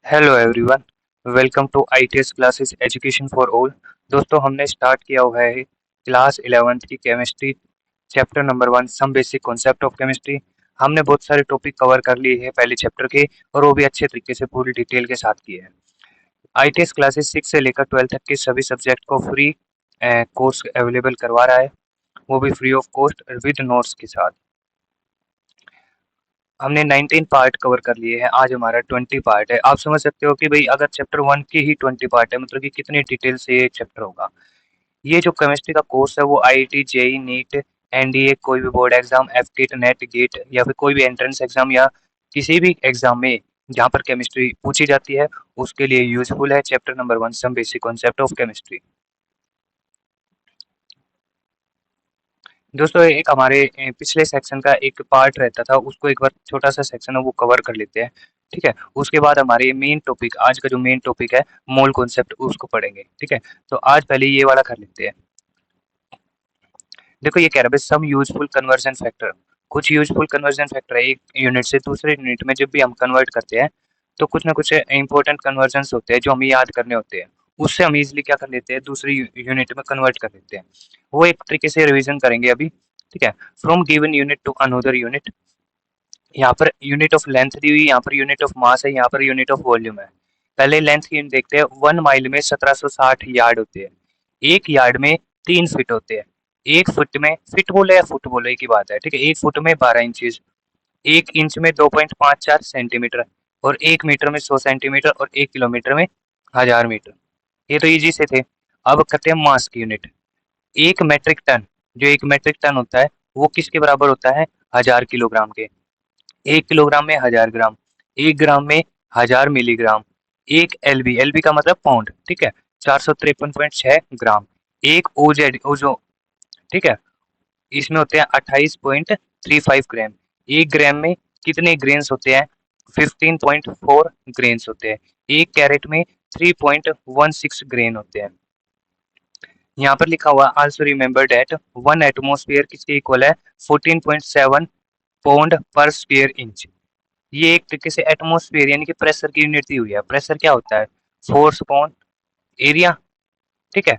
Hello everyone, welcome to ITS classes education for all. दोस्तों, हमने start किया हुआ है क्लास 11th की chemistry chapter number 1 some basic concept of chemistry. हमने बहुत सारे टॉपिक कवर कर लिए हैं पहले चैप्टर के, और वो भी अच्छे तरीके से पूरी डिटेल के साथ किए हैं। आईटीएस क्लासेस 6 से लेकर 12 तक के सभी सब्जेक्ट को फ्री कोर्स अवेलेबल करवा रहा है, वो भी free of cost with notes के साथ। हमने 19 पार्ट कवर कर लिए हैं, आज हमारा 20 पार्ट है। आप समझ सकते हो कि भाई अगर चैप्टर 1 के ही 20 पार्ट है, मतलब कि कितनी डिटेल से ये चैप्टर होगा। ये जो केमिस्ट्री का कोर्स है वो आईआईटी, जेई, नीट, एनडीए, कोई भी बोर्ड एग्जाम, एफकेट, नेट, गेट या फिर कोई भी एंट्रेंस एग्जाम या किसी भी एग्जाम में जहाँ पर केमिस्ट्री पूछी जाती है उसके लिए यूजफुल है। Chapter number 1 some basic concept of chemistry. दोस्तों, एक हमारे पिछले सेक्शन का एक पार्ट रहता था, उसको एक बार छोटा सा सेक्शन है वो कवर कर लेते हैं। ठीक है, उसके बाद हमारे मेन टॉपिक, आज का जो मेन टॉपिक है मोल कॉन्सेप्ट, उसको पढ़ेंगे। ठीक है, तो आज पहले ये वाला कर लेते हैं। देखो, ये कह रहा है सम यूजफुल कन्वर्जन फैक्टर। कुछ यूजफुल कन्वर्जन फैक्टर है, एक यूनिट से दूसरे यूनिट में जब भी हम कन्वर्ट करते हैं तो कुछ ना कुछ इंपॉर्टेंट कन्वर्जन होते हैं जो हमें याद करने होते हैं। उससे हम इजिली क्या कर लेते हैं, दूसरी यूनिट में कन्वर्ट कर लेते हैं। वो एक तरीके से रिवीजन करेंगे अभी। ठीक है, from given unit to another unit. यहाँ पर यूनिट ऑफ लेंथ दी हुई, यहाँ पर यूनिट ऑफ मास है, यहाँ पर यूनिट ऑफ वॉल्यूम है। पहले लेंथ की यूनिट देखते हैं। 1 माइल में 1760 यार्ड होते हैं। एक यार्ड में 3 फीट होते हैं। एक फुट में, फिट बोले या फुट बोले एक ही बात है। ठीक है, एक फुट में 12 इंचज, एक इंच में 2.54 सेंटीमीटर, और एक मीटर में 100 सेंटीमीटर, और 1 किलोमीटर में 1000 मीटर। ये तो इजी से थे। अब करते हैं मास की यूनिट। एक मेट्रिक टन, जो एक मेट्रिक टन होता है वो किसके बराबर होता है, 1000 किलोग्राम के। 1 किलोग्राम में 1000 ग्राम, 1 ग्राम में 1000 मिलीग्राम। एक एलबी, एलबी का मतलब पाउंड। ठीक है, 453.6 ग्राम। एक ओजेड, ओजो, ठीक है, इसमें होते हैं 28.35 ग्राम। 1 ग्राम में कितने ग्रेन्स होते हैं, 15.4 ग्रेन्स होते हैं। एक कैरेट में 3.16 ग्रेन होते हैं। यहाँ पर लिखा हुआ आल्सो रिमेंबर डेट 1 एटमोस्फेयर किसके इक्वल है, 14.7 पाउंड पर स्क्वायर इंच। ये एक तरीके से एटमोस्फेयर यानी कि प्रेशर की यूनिट दी हुई है। प्रेशर क्या होता है, फोर्स अपॉन एरिया। ठीक है,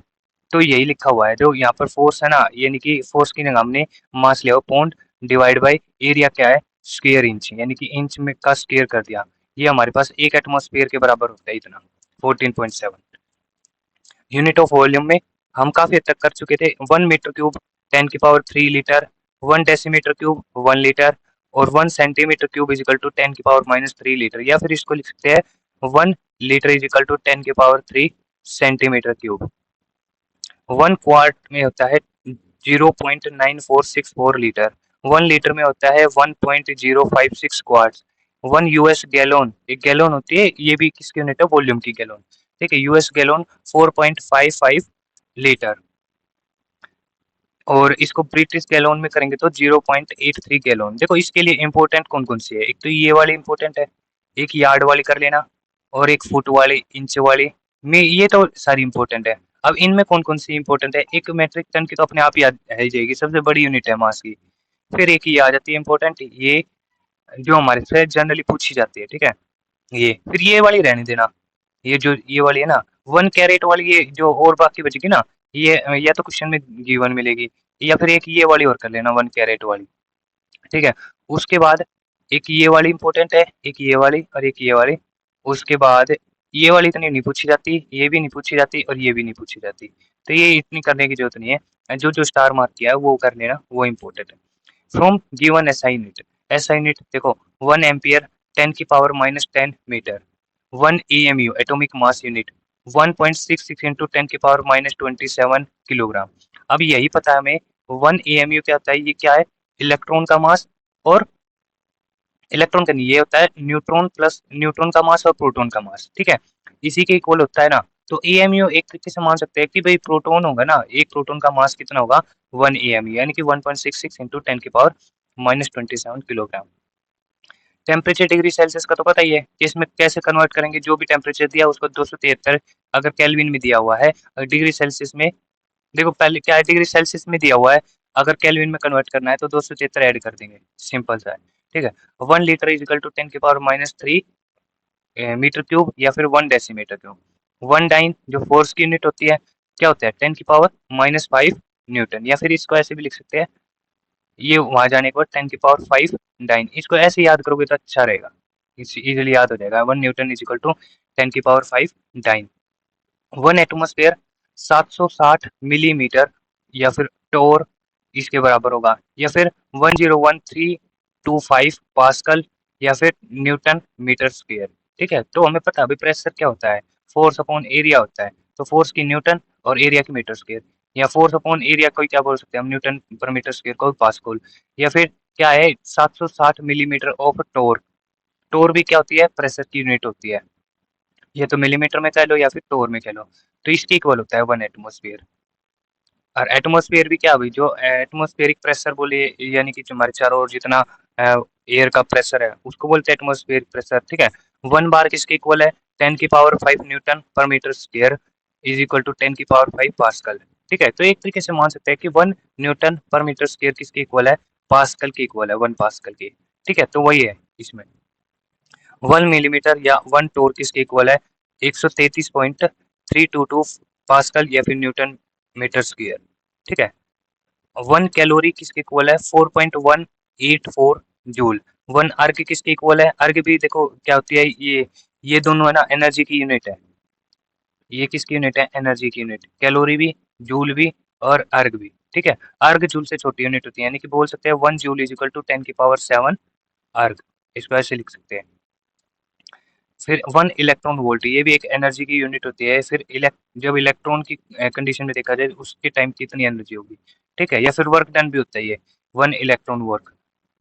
तो यही लिखा हुआ है। जो यहाँ पर फोर्स है ना, यानी कि फोर्स की जगह हमने मास लिया पाउंड, डिवाइड बाय एरिया क्या है, स्क्वायर इंच, यानी कि इंच में का स्क्वायर कर दिया। ये हमारे पास एक एटमोस्फेयर के बराबर होता है इतना, 14.7। यूनिट ऑफ वॉल्यूम में हम काफी हद तक कर चुके थे। 1 मीटर क्यूब 10 की power 3 litre, 1 decimetre cube 1 litre, और 1 centimetre cube is equal to 10 की पावर -3 लीटर। या फिर इसको लिख सकते हैं 1 लीटर इज इक्वल टू 10 की पावर 3 सेंटीमीटर क्यूब। 1 क्वार्ट में होता है 0.9464 लीटर। 1 लीटर में होता है 1.056 क्वार्ट। 1 यूएस गैलोन, एक गैलोन होती है, ये भी किसकी यूनिट है, वॉल्यूम की गैलोन। ठीक है, यूएस गैलोन 4.55 लीटर। और इसको ब्रिटिश गैलोन में करेंगे तो 0.83 गैलोन। देखो, इसके लिए इंपॉर्टेंट कौन कौन सी है, एक तो ये वाली इंपॉर्टेंट है, एक यार्ड वाली कर लेना, और एक फुट वाली, इंच वाली में, ये तो सारी इंपॉर्टेंट है। अब इनमें कौन कौन सी इंपॉर्टेंट है, एक मेट्रिक टन की तो अपने आप याद है जाएगी, सबसे बड़ी यूनिट है मास की। फिर एक ही आ जाती है इंपॉर्टेंट, ये जो हमारे से जनरली पूछी जाती है। ठीक है, ये फिर ये वाली रहने देना, ये जो ये वाली है ना, 1 कैरेट वाली, ये जो और बाकी बचेगी ना, ये या तो क्वेश्चन में गिवन मिलेगी, या फिर एक ये वाली और कर लेना, 1 कैरेट वाली। ठीक है, उसके बाद एक ये वाली इंपॉर्टेंट है, एक ये वाली, और एक ये वाली। उसके बाद ये वाली इतनी नहीं पूछी जाती, ये भी नहीं पूछी जाती, और ये भी नहीं पूछी जाती। तो ये इतनी करने की जरूरत नहीं है। जो जो स्टार मार्क किया है वो कर लेना, वो इम्पोर्टेंट है। From given SI unit, SI unit देखो, 1 एम्पियर 10 की power -10 metre. 1 AMU atomic mass unit 1.66 into 10 की पावर -27 किलोग्राम। अब यही पता है हमें 1 AMU क्या होता है, ये क्या है, इलेक्ट्रॉन का मास, और इलेक्ट्रॉन का नहीं, ये होता है न्यूट्रॉन प्लस न्यूट्रॉन का मास और प्रोटॉन का मास। ठीक है, इसी के इक्वल होता है ना। तो एएमयू एक तरीके से मान सकते हैं कि भाई प्रोटॉन होगा ना, एक प्रोटॉन का मास कितना होगा, 1 AMU, यानी कि 1.66 इंटू 10 की power -27 kilogram. Temperature degree Celsius का तो पता ही है कि इसमें कैसे कन्वर्ट करेंगे, जो भी टेम्परेचर दिया उसको 273 अगर केल्विन में दिया हुआ है, डिग्री सेल्सियस में, देखो पहले क्या है, डिग्री सेल्सियस में दिया हुआ है, अगर केल्विन में कन्वर्ट करना है तो 273 ऐड कर देंगे, सिंपल सा है। ठीक है, 1 लीटर इज इक्वल टू 10 की पावर -3 मीटर क्यूब या फिर 1 डेसीमीटर क्यूब। 1 डाइन जो फोर्स की यूनिट होती है, क्या होता है 10 की पावर -5 न्यूटन, या फिर इसको ऐसे भी लिख सकते हैं, ये वहाँ जाने के बाद 10 की पावर 5 डाइन। इसको ऐसे याद करोगे तो अच्छा रहेगा, इजीली याद हो जाएगा। 1 न्यूटन इज इक्वल टू 10 की पावर 5 डाइन। 1 एटमॉस्फेयर 760 मिलीमीटर या फिर टोर इसके बराबर होगा, या फिर 101325 पास्कल या फिर न्यूटन मीटर स्क्वायर। ठीक है, तो हमें पता है अभी प्रेशर क्या होता है, फोर्स अपॉन एरिया होता है। तो फोर्स की न्यूटन और एरिया की मीटर स्क्वायर, या फोर्स अपॉन एरिया को क्या बोल सकते हैं हम, न्यूटन पर मीटर स्क्वायर को पास्कल। या फिर क्या है 760 मिलीमीटर ऑफ टोर। टोर भी क्या होती है, प्रेशर की यूनिट होती है, ये तो मिलीमीटर में कह लो या फिर टोर में कह लो। तो इसके इक्वल होता है 1 एटमॉस्फेयर। और एटमॉस्फेयर भी क्या, भाई जो एटमॉस्फेरिक प्रेशर बोले, यानी कि जो हमारे चारों ओर जितना एयर का प्रेशर है उसको बोलते हैं एटमॉस्फेरिक प्रेशर। ठीक है, 1 बार किसके इक्वल है, 10 की पावर 5 न्यूटन पर metre square is equal to 10 की पावर 5 पास्कल। ठीक है, तो एक तरीके से मान सकते हैं कि 1 न्यूटन पर मीटर स्क्वायर किसके इक्वल है, पास्कल के इक्वल है, 1 पास्कल के। ठीक है, तो वही है इसमें। 1 मिलीमीटर या 1 टोर किसके इक्वल है, 133.322 पास्कल या फिर न्यूटन मीटर स्क्वायर। ठीक है, 1 कैलोरी किसके इक्वल है, 4.184 जूल। 1 अर्ग किसके इक्वल है, अर्ग भी देखो क्या होती है, ये दोनों है ना एनर्जी की यूनिट है। ये किसकी यूनिट है, एनर्जी की यूनिट, कैलोरी भी, जूल भी और अर्ग भी। ठीक है, अर्ग जूल से छोटी यूनिट होती है, यानी कि बोल सकते हैं 1 जूल इज इक्वल टू 10 की पावर 7 अर्ग। इसको ऐसे लिख सकते हैं। फिर 1 इलेक्ट्रॉन वोल्ट, ये भी एक एनर्जी की यूनिट होती है। फिर जब इलेक्ट्रॉन की कंडीशन में देखा जाए उसके टाइम कितनी एनर्जी होगी। ठीक है, या फिर वर्क डन भी होता है ये, 1 इलेक्ट्रॉन वोल्ट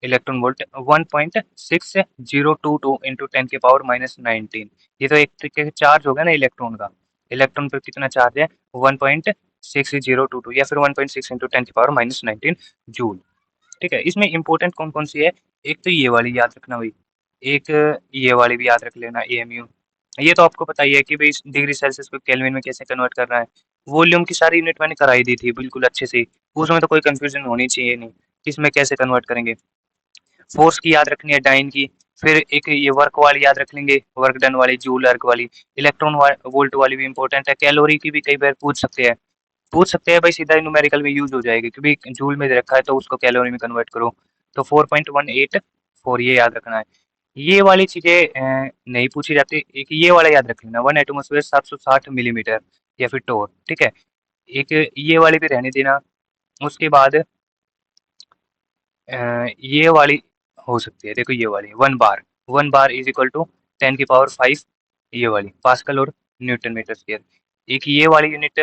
1.6022 इंटू 10 के पावर -19। ये तो एक तरीके से चार्ज होगा ना इलेक्ट्रॉन का, इलेक्ट्रॉन पर कितना चार्ज है 1.6022 या फिर 1.6 इंटू 10 की पावर -19 जूल। ठीक है, इसमें इंपॉर्टेंट कौन कौन सी है, एक तो ये वाली याद रखना भाई, एक ये वाली भी याद रख लेना एएमयू। ये तो आपको पता ही है कि भाई डिग्री सेल्सियस को केल्विन में कैसे कन्वर्ट करना है। वॉल्यूम की सारी यूनिट मैंने कराई दी थी बिल्कुल अच्छे से, उसमें तो कोई कंफ्यूजन होनी चाहिए नहीं, इसमें कैसे कन्वर्ट करेंगे। फोर्स की याद रखनी है, डाइन की। फिर एक ये वर्क वाली याद रख लेंगे, वर्क डन वाली, जूल अर्क वाली। इलेक्ट्रॉन वोल्ट वाली भी इंपॉर्टेंट है। कैलोरी की भी कई बार पूछ सकते हैं भाई, सीधा न्यूमेरिकल में यूज हो जाएगी क्योंकि जूल में दे रखा है तो उसको कैलोरी में कन्वर्ट करो। तो 4.184 ये याद रखना है। ये वाली चीजें नहीं पूछी जाती, एक ये वाला याद रख लेना, 1 एटमॉस्फेयर 760 मिलीमीटर या फिर टोर। ठीक है, एक ये वाली भी रहने देना। उसके बाद ये वाली हो सकती है, देखो ये वाली 1 बार इज इक्वल टू 10 की पावर 5, ये वाली पास्कल और न्यूटन मीटर स्क्वायर। एक ये वाली यूनिट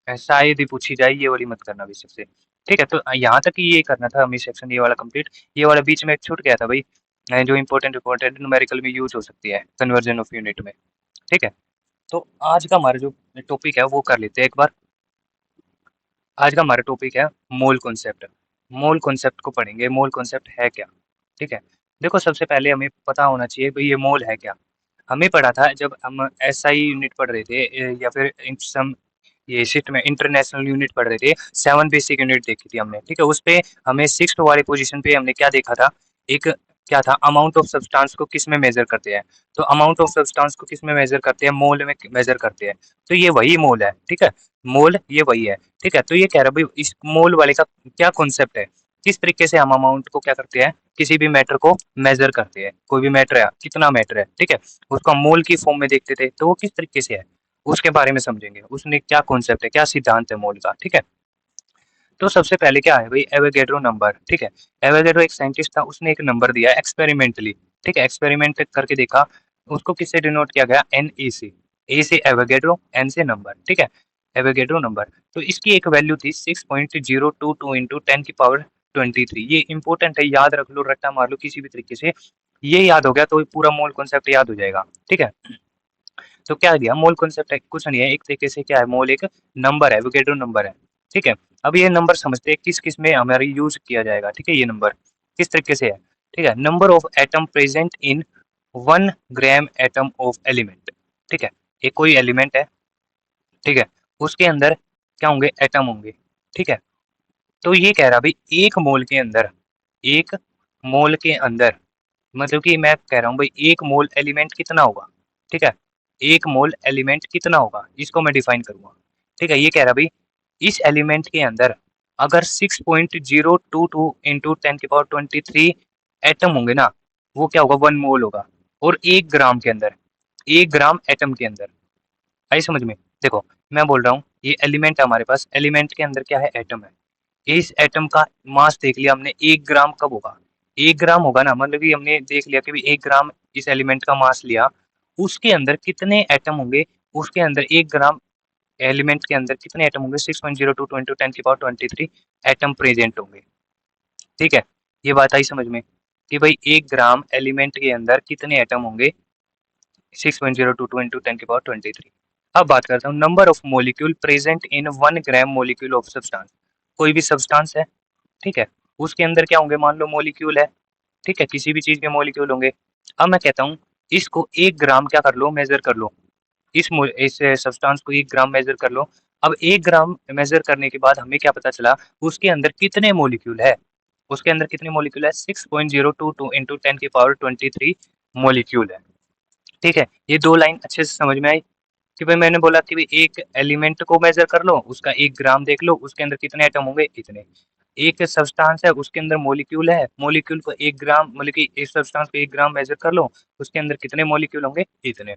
शायद ही पूछी जाए, ये वाली मत करना बेशक से। ठीक है, तो यहाँ तक ये करना था हमें सेक्शन ये वाला कंप्लीट। ये वाला बीच में एक छूट गया था भाई, जो इंपॉर्टेंट न्यूमेरिकल में यूज हो सकती है कन्वर्जन ऑफ यूनिट में। ठीक है, तो आज का हमारा जो टॉपिक है वो कर लेते हैं एक बार। आज का हमारा टॉपिक है मोल कॉन्सेप्ट। मोल कॉन्सेप्ट को पढ़ेंगे, मोल कॉन्सेप्ट है क्या। ठीक है, देखो सबसे पहले हमें पता होना चाहिए भाई ये मोल है क्या। हमें पढ़ा था जब हम एसआई यूनिट पढ़ रहे थे, या फिर सम ये शिफ्ट में इंटरनेशनल यूनिट पढ़ रहे थे, 7 बेसिक यूनिट देखी थी हमने। ठीक है, उस पे हमें 6th वाली पोजीशन पे हमने क्या देखा था, एक क्या था, अमाउंट ऑफ सब्सटेंस को किस में मेजर करते हैं। तो अमाउंट ऑफ सब्सटेंस को किस में मेजर करते हैं, मोल में मेजर करते हैं। तो ये वही मोल है। ठीक है, मोल ये वही है। ठीक है, तो ये कह रहा है भाई इस मोल वाले का क्या कॉन्सेप्ट है, किस तरीके से हम अमाउंट को क्या करते हैं, किसी भी मैटर को मेजर करते हैं। कोई भी मैटर है, कितना मैटर है, ठीक है, उसको हम मोल की फॉर्म में देखते थे, तो वो किस तरीके से है उसके बारे में समझेंगे, उसने क्या कॉन्सेप्ट है, क्या सिद्धांत है मोल का। ठीक है, तो सबसे पहले क्या है भाई, एवोगैड्रो नंबर। ठीक है, एवोगैड्रो एक साइंटिस्ट था, उसने एक नंबर दिया एक्सपेरिमेंटली। ठीक है, एक्सपेरिमेंट करके देखा, उसको किससे डिनोट किया गया, एन ई से। ए से एवोगैड्रो, एन से नंबर। ठीक है, एवोगैड्रो नंबर। तो इसकी एक वैल्यू थी 6.022 इंटू 10 की पावर 23। ये इंपॉर्टेंट है, याद रख लो, रट्टा मार लो किसी भी तरीके से, ये याद हो गया तो पूरा मोल कॉन्सेप्ट याद हो जाएगा। ठीक है, तो क्या दिया, मोल कॉन्सेप्ट है कुछ नहीं है, एक तरीके से क्या है, मोल एक नंबर है, एवोगैड्रो नंबर है। ठीक है, अब ये नंबर समझते हैं किस किस में हमारी यूज किया जाएगा। ठीक है, ये नंबर किस तरीके से है। ठीक है, number of atom present in 1 gram atom of element. ठीक है, एक कोई एलिमेंट है, ठीक है, उसके अंदर क्या होंगे, एटम होंगे। ठीक है, तो ये कह रहा भाई एक मोल के अंदर मतलब कि मैं कह रहा हूँ भाई 1 मोल एलिमेंट कितना होगा, ठीक है? 1 मोल एलिमेंट कितना होगा? इसको मैं डिफाइन करूँगा। ठीक है? ये कह रहा है भई इस एलिमेंट के अंदर अगर 6.022 इंटू 10 की पावर 23 एटम होंगे ना, वो क्या होगा 1 मोल होगा। और 1 ग्राम के अंदर, 1 ग्राम एटम के अंदर, आई समझ में? देखो, मैं बोल रहा हूँ ये एलिमेंट है हमारे पास, एलिमेंट के अंदर क्या है? एटम है। इस एटम का मास देख लिया हमने, 1 ग्राम कब होगा? 1 ग्राम होगा ना, मतलब कि हमने देख लिया कि भई 1 ग्राम इस एलिमेंट का मास लिया, उसके अंदर कितने एटम होंगे? उसके अंदर 1 ग्राम एलिमेंट के अंदर कितने एटम होंगे? 6.022 इंटू 10 की पावर 23 एटम प्रेजेंट होंगे। ठीक है? ये बात आई समझ में? कि भई 1 ग्राम एलिमेंट के अंदर कितने एटम होंगे? 6.022 इंटू 10 की पावर 23। अब बात करता हूँ number of molecule present in 1 gram molecule of substance. कोई भी सब्सटेंस है, ठीक है? उसके अंदर क्या होंगे? मान लो मॉलिक्यूल है, ठीक है? किसी भी चीज़ के मॉलिक्यूल होंगे। अब मैं कहता हूँ इसको 1 ग्राम क्या कर लो? मेज़र कर लो। इस सब्सटेंस को 1 ग्राम मेज़र कर लो। अब 1 ग्राम मेज़र करने के बाद हमें क्या पता चला? उसके अंदर कितने मॉलिक्यूल है? उसके अंदर कितने मॉलिक्यूल है? 6.022 इंटू 10 की पावर 23 मॉलिक्यूल है। ठीक है? ये 2 लाइन अच्छे से समझ में आई? कि भाई मैंने बोला कि भाई एक एलिमेंट को मेज़र कर लो, उसका 1 ग्राम देख लो, उसके अंदर कितने एटम होंगे? इतने। एक सब्सटेंस है, उसके अंदर मॉलिक्यूल है, मॉलिक्यूल को 1 ग्राम मतलब कि इस सब्सटेंस को 1 ग्राम मेज़र कर लो, उसके अंदर कितने मॉलिक्यूल होंगे? इतने।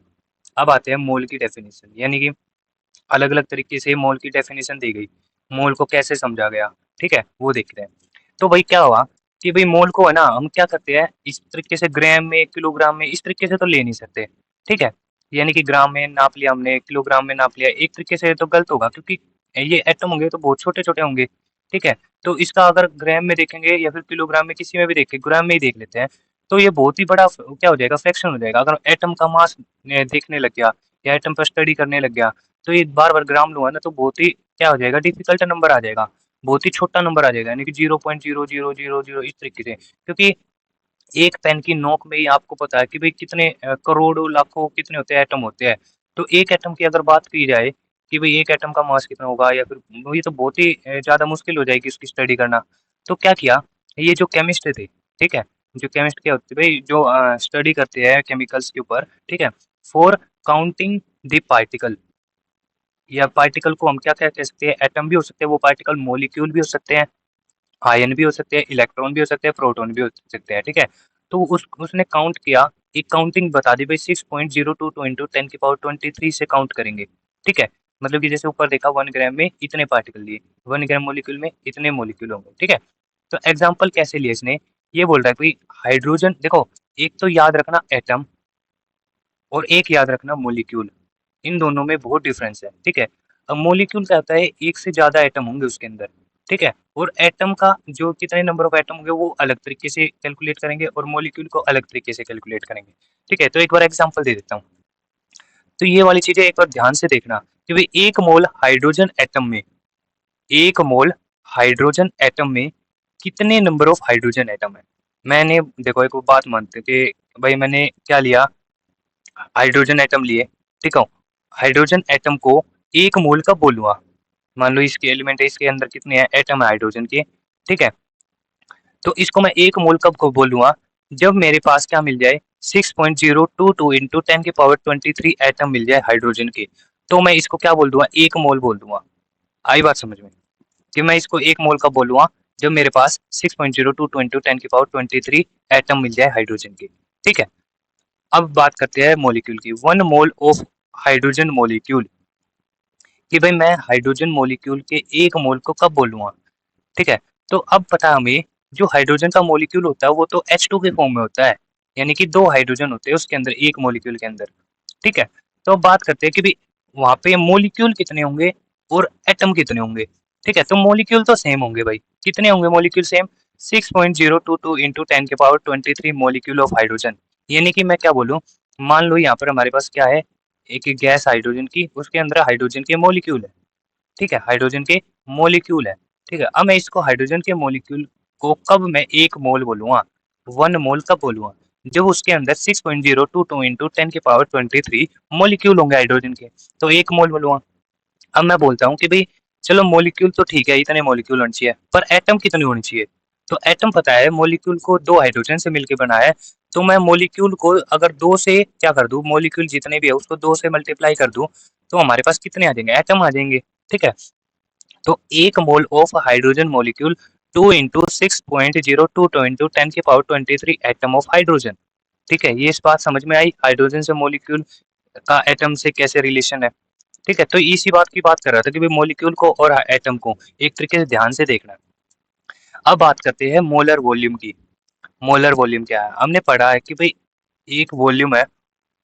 अब आते हैं मोल की डेफिनिशन, यानी कि अलग-अलग तरीके से मोल की डेफिनिशन दी गई। मोल को कैसे समझा गया, ठीक है? वो देखते हैं। तो भाई क्या हुआ कि भाई मोल को है ना हम क्या करते हैं इस तरीके से ग्राम में, किलोग्राम में इस तरीके से तो ले नहीं सकते, ठीक है? यानी कि ग्राम में नाप लिया हमने, किलोग्राम में नाप लिया, एक तरीके से तो गलत होगा क्योंकि ये एटम होंगे तो बहुत छोटे-छोटे होंगे, ठीक है? तो इसका अगर ग्राम में देखेंगे या फिर किलोग्राम में किसी में भी देखें, ग्राम में ही देख लेते हैं, तो ये बहुत ही बड़ा क्या हो जाएगा फ्रैक्शन हो जाएगा। अगर एटम का मास देखने लग गया या एटम पर स्टडी करने लग गया, तो ये बार-बार ग्राम लूँगा ना तो बहुत ही क्या हो जाएगा डिफ़िकल्ट नंबर आ जाएगा। बहुत ही छोटा नंबर आ जाएगा यानी कि 0.0000 इस तरीके से। क्योंकि एक पेन की नोक में ही आपको पता है कि भई कितने करोड़ों, लाखों कितने होते हैं एटम होते हैं। तो एक एटम की अगर बात की जाए कि भई एक एटम का मास कितना होगा या फिर ये तो बहुत ही ज़्यादा मुश्किल हो जाएगी उसकी स्टडी करना। तो क्या किया, ये जो केमिस्ट थे, ठीक है? जो केमिस्ट क्या होते हैं भई जो स्टडी करते हैं केमिकल्स के ऊपर, ठीक है? फॉर काउंटिंग द पार्टिकल या पार्टिकल को हम क्या-क्या कह सकते हैं, एटम भी हो सकते हैं वो पार्टिकल, मॉलिक्यूल भी हो सकते हैं, आयन भी हो सकते हैं, इलेक्ट्रॉन भी हो सकते हैं, प्रोटॉन भी हो सकते हैं, ठीक है? तो उसने काउंट किया, एक काउंटिंग बता दी भई 6.022 इंटू 10 की पावर 23 से काउंट करेंगे, ठीक है? मतलब कि जैसे ऊपर देखा 1 ग्राम में इतने पार्टिकल लिए, 1 ग्राम मॉलिक्यूल में इतने मॉलिक्यूल होंगे, ठीक है? तो एग्ज़ाम्पल कैसे लिया इसने, ये बोल रहा है कोई हाइड्रोजन देखो, एक तो याद रखना एटम और एक याद रखना मॉलिक्यूल, इन दोनों में बहुत डिफरेंस है, ठीक है? अब मॉलिक्यूल क्या होता है, एक से ज़्यादा एटम होंगे उसके अंदर, ठीक है? और एटम का जो कितने नंबर ऑफ एटम होंगे वो अलग तरीके से कैलकुलेट करेंगे और मॉलिक्यूल को अलग तरीके से कैलकुलेट करेंगे, ठीक है? तो एक बार एग्ज़ाम्पल दे देता हूँ। तो ये वाली चीज़ें एक बार ध्यान से देखना कि भई 1 मोल हाइड्रोजन एटम में 1 मोल हाइड्रोजन एटम में कितने नंबर ऑफ हाइड्रोजन एटम है? मैंने देखो एक बात मानते हैं कि भाई मैंने क्या लिया हाइड्रोजन एटम लिए, ठीक है? हाइड्रोजन एटम को 1 मोल का बोलूँगा, मान लो इसके एलिमेंट है, इसके अंदर कितने हैं एटम है हाइड्रोजन के, ठीक है? तो इसको मैं 1 मोल कब को बोलूँगा, जब मेरे पास क्या मिल जाए 6.022 इंटू 10 की पावर 23 एटम मिल जाए हाइड्रोजन के, तो मैं इसको क्या बोल दूँगा 1 मोल बोल दूँगा। आई बात समझ में? कि मैं इसको 1 मोल कब बोलूँगा, जब मेरे पास 6.022 इंटू 10 की पावर 23 एटम मिल जाए हाइड्रोजन के, ठीक है? अब बात करते हैं मॉलिक्यूल की, 1 मोल ऑफ हाइड्रोजन मॉलिक्यूल कि भाई मैं हाइड्रोजन मॉलिक्यूल के 1 मोल को कब बोलूँगा, ठीक है? तो अब पता है हमें जो हाइड्रोजन का मॉलिक्यूल होता है वो तो H2 के फॉर्म में होता है, यानी कि 2 हाइड्रोजन होते हैं उसके अंदर 1 मॉलिक्यूल के अंदर, ठीक है? तो अब बात करते हैं कि भई वहाँ पे मॉलिक्यूल कितने होंगे और एटम कितने होंगे, ठीक है? तो मॉलिक्यूल तो सेम होंगे भाई, कितने होंगे मॉलिक्यूल सेम? 6.022 इंटू 10 की पावर 23 मॉलिक्यूल ऑफ हाइड्रोजन, यानी कि मैं क्या बोलूँ, मान लो यहाँ पर हमारे पास क्या है, एक गैस हाइड्रोजन की, उसके अंदर हाइड्रोजन के मॉलिक्यूल है, ठीक है? हाइड्रोजन के मॉलिक्यूल है, ठीक है? अब मैं इसको हाइड्रोजन के मॉलिक्यूल को कब मैं 1 मोल बोलूँगा, 1 मोल कब बोलूँगा? जब उसके अंदर 6.022 इंटू 10 की पावर 23 मॉलिक्यूल होंगे हाइड्रोजन के, तो 1 मोल बोलूँगा। अब मैं बोलता हूँ कि भई चलो मॉलिक्यूल तो ठीक है, इतने मॉलिक्यूल होने चाहिए, पर एटम कितने होने चाहिए? तो एटम पता है मॉलिक्यूल को 2 हाइड्रोजन से मिलके बना है, तो मैं मॉलिक्यूल को अगर 2 से क्या कर दूँ, मॉलिक्यूल जितने भी है उसको 2 से मल्टीप्लाई कर दूँ, तो हमारे पास कितने आ जाएँगे, एटम आ जाएँगे, ठीक है? तो 1 mole of hydrogen molecule 2 into 6.022 into 10 की पावर 23 एटम ऑफ हाइड्रोजन, ठीक है? ये इस बात समझ में आई हाइड्रोजन से मॉलिक्यूल का एटम से कैसे रिलेशन है, ठीक है? तो इसी बात की बात कर रहा था कि भाई मॉलिक्यूल को और एटम को एक तरीके से ध्यान से देखना है। अब बात करते हैं मोलर वॉल्यूम की। मोलर वॉल्यूम क्या है? हमने पढ़ा है कि भाई एक वॉल्यूम है,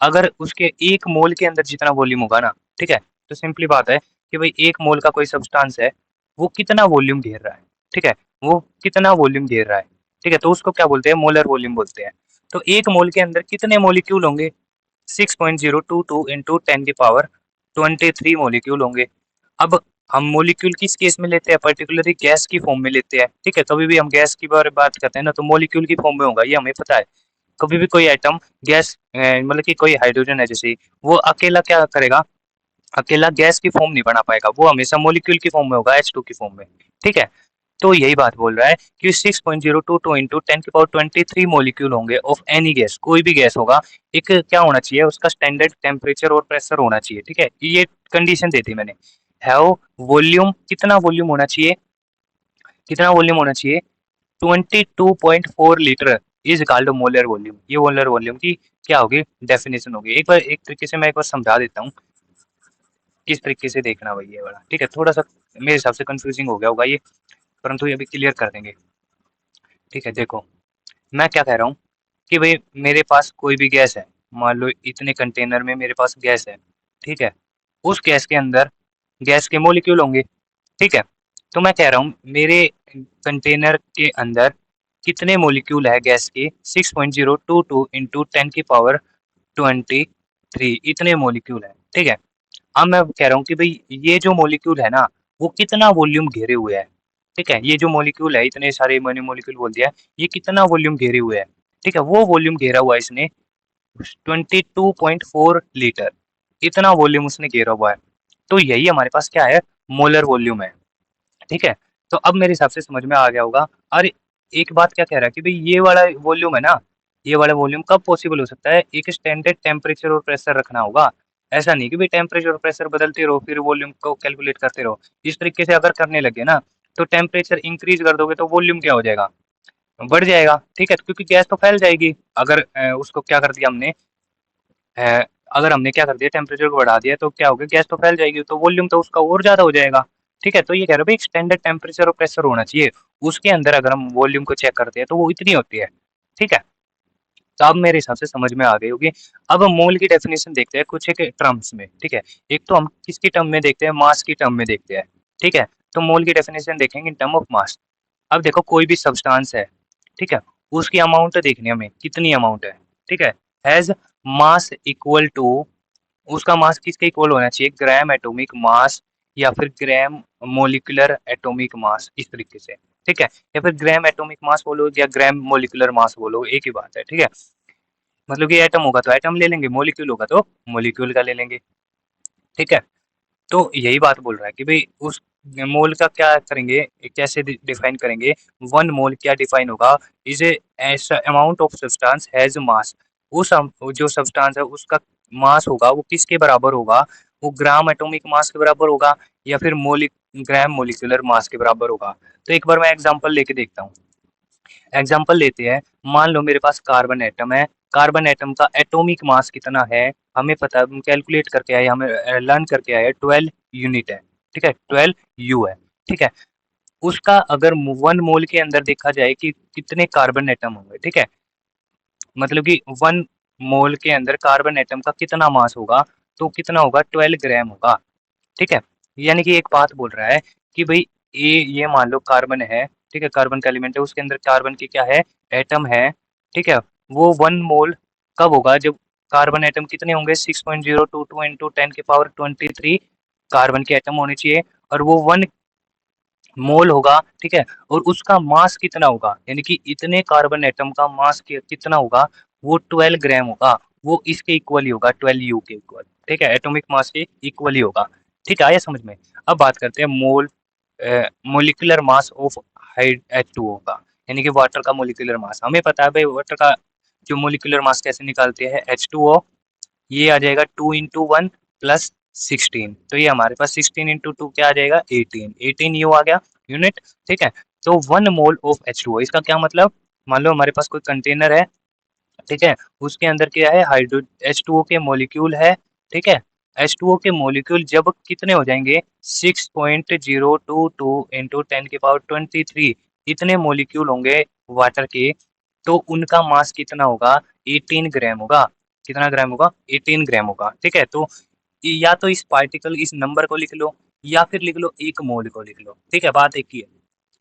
अगर उसके 1 मोल के अंदर जितना वॉल्यूम होगा ना, ठीक है? तो सिंपली बात है कि भाई 1 मोल का कोई सब्सटेंस है, वो कितना वॉल्यूम घेर रहा है, ठीक है? वो कितना वॉल्यूम घेर रहा है, ठीक है? तो उसको क्या बोलते हैं? मोलर वॉल्यूम बोलते हैं। तो 1 मोल के अंदर कितने मॉलिक्यूल होंगे? 6.022 into 10 की पावर 23 मॉलिक्यूल होंगे। अब हम मॉलिक्यूल किस केस में लेते हैं? पर्टिकुलरली गैस की फॉर्म में लेते हैं, ठीक है? कभी भी हम गैस की बारे बात करते हैं ना, तो मॉलिक्यूल की फॉर्म में होगा, ये हमें पता है। कभी भी कोई एटम गैस मतलब कि कोई हाइड्रोजन है जैसे, वो अकेला क्या करेगा? अकेला गैस की फॉर्म नहीं बना पाएगा, वो हमेशा मॉलिक्यूल की फॉर्म में होगा, H2 की फॉर्म में, ठीक है? तो यही बात बोल रहा है कि 6.022 into 10 की पावर 23 मॉलिक्यूल होंगे ऑफ एनी गैस, कोई भी गैस होगा, एक क्या होना चाहिए, उसका स्टैंडर्ड टेम्परेचर और प्रेशर होना चाहिए, ठीक है? ये कंडीशन दे दी मैंने। हैव वॉल्यूम, कितना वॉल्यूम होना चाहिए? कितना वॉल्यूम होना चाहिए? 22.4 litre is called molar volume. ये मोलर वॉल्यूम की क्या होगी? डेफिनेशन होगी। एक बार एक तरीके से मैं एक बार समझा देता हूँ, किस तरीके से देखना भाई ये वाला, ठीक है? थोड़ा सा मेरे हिसाब से कंफ्यूजिंग हो गया होगा ये, परंतु ये अभी क्लियर कर देंगे, ठीक है? देखो, मैं क्या कह रहा हूँ कि भाई मेरे पास कोई भी गैस है, मान लो इतने कंटेनर में मेरे पास गैस है, ठीक है? उस गैस के अंदर गैस के मॉलिक्यूल होंगे, ठीक है? तो मैं कह रहा हूँ मेरे कंटेनर के अंदर कितने मॉलिक्यूल है गैस के? 6.022 into 10 की पावर 23 इतने मॉलिक्यूल है, ठीक है? अब मैं कह रहा हूँ कि भाई ये जो मॉलिक्यूल है ना, वो कितना वॉल्यूम घेरे हुए है, ठीक है? ये जो मॉलिक्यूल है, इतने सारे मैंने मॉलिक्यूल बोल दिया है, ये कितना वॉल्यूम घेरे हुए है, ठीक है? वो वॉल्यूम घेरा हुआ है इसने 22.4 लीटर, इतना वॉल्यूम उसने घेरा हुआ है। तो यही हमारे पास क्या है? मोलर वॉल्यूम है, ठीक है? तो अब मेरे हिसाब से समझ में आ गया होगा। और एक बात क्या कह रहा है कि भाई ये वाला वॉल्यूम है ना, ये वाला वॉल्यूम कब पॉसिबल हो सकता है? एक स्टैंडर्ड टेम्परेचर और प्रेशर रखना होगा। ऐसा नहीं कि भाई टेम्परेचर और प्रेशर बदलते रहो फिर वॉल्यूम को कैलकुलेट करते रहो। इस तरीके से अगर करने लगे ना, तो टेम्परेचर इंक्रीज कर दोगे तो वॉल्यूम क्या हो जाएगा? बढ़ जाएगा, ठीक है? क्योंकि गैस तो फैल जाएगी। अगर उसको क्या कर दिया हमने, अ, अगर हमने क्या कर दिया, टेम्परेचर को बढ़ा दिया, तो क्या होगा? गैस तो फैल जाएगी, तो वॉल्यूम तो उसका और ज़्यादा हो जाएगा, ठीक है? तो ये कह रहे हो भाई स्टैंडर्ड टेम्परेचर और प्रेशर होना चाहिए, उसके अंदर अगर हम वॉल्यूम को चेक करते हैं तो वो इतनी होती है, ठीक है? तो अब मेरे हिसाब से समझ में आ गई होगी। अब हम मोल की डेफिनेशन देखते हैं कुछ एक टर्म्स में, ठीक है? एक तो हम किसकी टर्म में देखते हैं? मास की टर्म में देखते हैं, ठीक है? तो मोल की डेफिनेशन देखेंगे इन टर्म ऑफ मास। अब देखो कोई भी सब्सटेंस है, ठीक है? उसकी अमाउंट देखनी है हमें, कितनी अमाउंट है, ठीक है? हैज़ मास इक्वल टू, उसका मास किसके इक्वल होना चाहिए? ग्राम एटॉमिक मास या फिर ग्राम मॉलिक्यूलर एटॉमिक मास, इस तरीके से, ठीक है? या फिर ग्राम एटॉमिक मास बोलो या ग्राम मॉलिक्यूलर मास बोलो, एक ही बात है, ठीक है? मतलब कि एटम होगा तो एटम ले लेंगे, मॉलिक्यूल होगा तो मॉलिक्यूल का ले लेंगे, ठीक है? तो यही बात बोल रहा है कि भाई उस मोल का क्या करेंगे, कैसे डिफाइन करेंगे? वन मोल क्या डिफाइन होगा? Is a amount of substance has मास। वो जो सब्सटेंस है उसका मास होगा वो किसके बराबर होगा? वो ग्राम एटॉमिक मास के बराबर होगा या फिर ग्राम मोलिकुलर मास के बराबर होगा? तो एक बार मैं एग्जांपल लेके देखता हूँ। एग्जांपल लेते हैं, मान लो मेरे पास कार्बन एटम है, कार्बन एटम का एटॉमिक मास कितना है? हमें पता है, हम कैलकुलेट करके आए, हमें लर्न करके आए 12 यूनिट है, ठीक है? 12 यू है, ठीक है? उसका अगर 1 मोल के अंदर देखा जाए कि कितने कार्बन एटम होंगे, ठीक है? मतलब कि 1 मोल के अंदर कार्बन एटम का कितना मास होगा? तो कितना होगा? 12 ग्राम होगा, ठीक है? यानी कि एक बात बोल रहा है कि भई ये मान लो कार्बन है, ठीक है? कार्बन का एलिमेंट है, उसके अंदर कार्बन की क्या है? एटम है, ठीक है? वो 1 मोल कब होगा? जब कार्बन एटम कितने होंगे? 6.022 into 10 की पावर 23 कार्बन के एटम होने चाहिए और वो 1 मोल होगा, ठीक है? और उसका मास कितना होगा? यानी कि इतने कार्बन एटम का मास कितना होगा? वो 12 ग्राम होगा। वो इसके इक्वल ही होगा, 12 यू के इक्वल, ठीक है? एटॉमिक मास के इक्वल ही होगा। ठीक है, आया समझ में? अब बात करते हैं molecular mass of hide H2O का। यानी कि वाटर का मोलिकुलर मास। हमें पता है भाई वाटर का जो मोलिकुलर मास कैसे निकालते हैं, H2O, ये आ जाएगा 2 इंटू वन प्लस 16, तो ये हमारे पास 16 इंटू टू क्या आ जाएगा 18, 18 यू आ गया यूनिट। ठीक है, तो 1 मोल ऑफ H2O, इसका क्या मतलब, मान लो हमारे पास कोई कंटेनर है, ठीक है, उसके अंदर क्या है, हाइड्रो H2O के मॉलिक्यूल है। ठीक है, H2O के मॉलिक्यूल जब कितने हो जाएंगे 6.022 इंटू 10⁻23, इतने मॉलिक्यूल होंगे वाटर के, तो उनका मास कितना होगा 18 ग्राम होगा। कितना ग्राम होगा 18 ग्राम होगा। ठीक है, तो या तो इस पार्टिकल इस नंबर को लिख लो या फिर लिख लो 1 मोल को लिख लो। ठीक है, बात एक ही है।